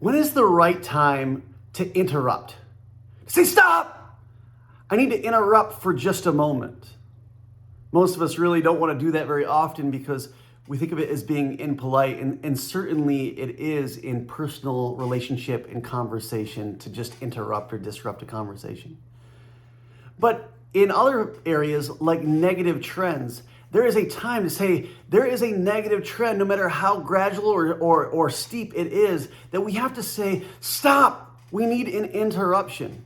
When is the right time to interrupt? Say, stop! I need to interrupt for just a moment. Most of us really don't want to do that very often because we think of it as being impolite, and certainly it is in personal relationship and conversation to just interrupt or disrupt a conversation. But in other areas like negative trends, there is a time to say there is a negative trend, no matter how gradual or steep it is, that we have to say, stop, we need an interruption.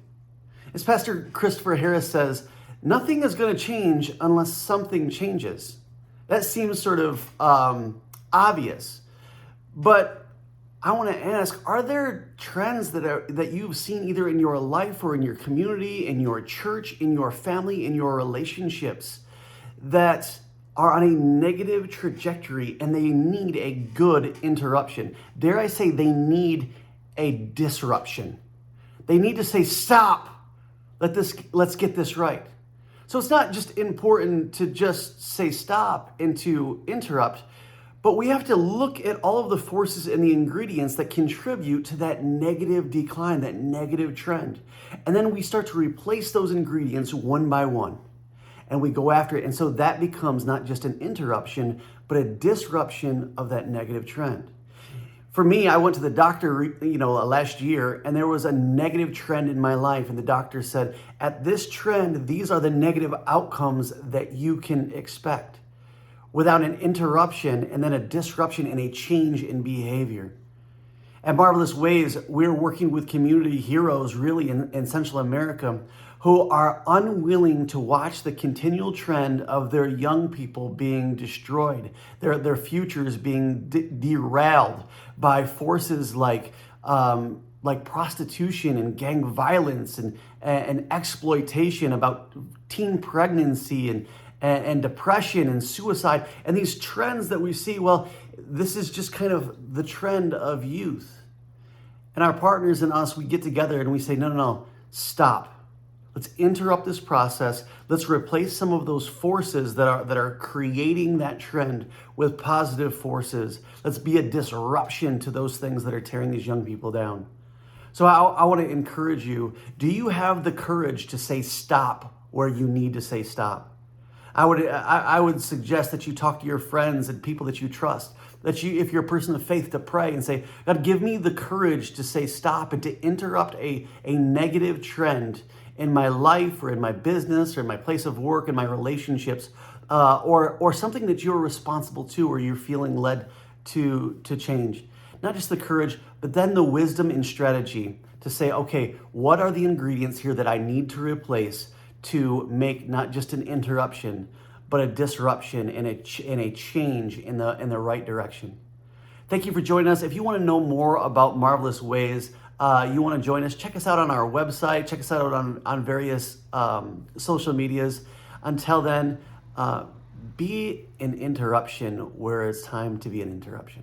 As Pastor Christopher Harris says, nothing is going to change unless something changes. That seems sort of obvious, but I want to ask, are there trends that you've seen either in your life or in your community, in your church, in your family, in your relationships that are on a negative trajectory and they need a good interruption? Dare I say they need a disruption. They need to say, stop, let's get this right. So it's not just important to just say stop and to interrupt, but we have to look at all of the forces and the ingredients that contribute to that negative decline, that negative trend. And then we start to replace those ingredients one by one. And we go after it. And so that becomes not just an interruption, but a disruption of that negative trend. For me, I went to the doctor, last year, and there was a negative trend in my life. And the doctor said, at this trend, these are the negative outcomes that you can expect without an interruption and then a disruption and a change in behavior. At Marvelous Ways, we're working with community heroes really in Central America who are unwilling to watch the continual trend of their young people being destroyed, their futures being derailed by forces like prostitution and gang violence and exploitation, about teen pregnancy and depression and suicide, and these trends that we see. Well, this is just kind of the trend of youth. And our partners and us, we get together and we say, no, stop. Let's interrupt this process. Let's replace some of those forces that are creating that trend with positive forces. Let's be a disruption to those things that are tearing these young people down. So I want to encourage you. Do you have the courage to say stop where you need to say stop? I would suggest that you talk to your friends and people that you trust, that you, if you're a person of faith, to pray and say, God, give me the courage to say stop and to interrupt a negative trend in my life or in my business or in my place of work, in my relationships, or something that you're responsible to or you're feeling led to change. Not just the courage, but then the wisdom and strategy to say, okay, what are the ingredients here that I need to replace to make not just an interruption, but a disruption and a change in the right direction. Thank you for joining us. If you want to know more about Marvelous Ways, you want to join us, check us out on our website, check us out on various social medias. Until then, be an interruption where it's time to be an interruption.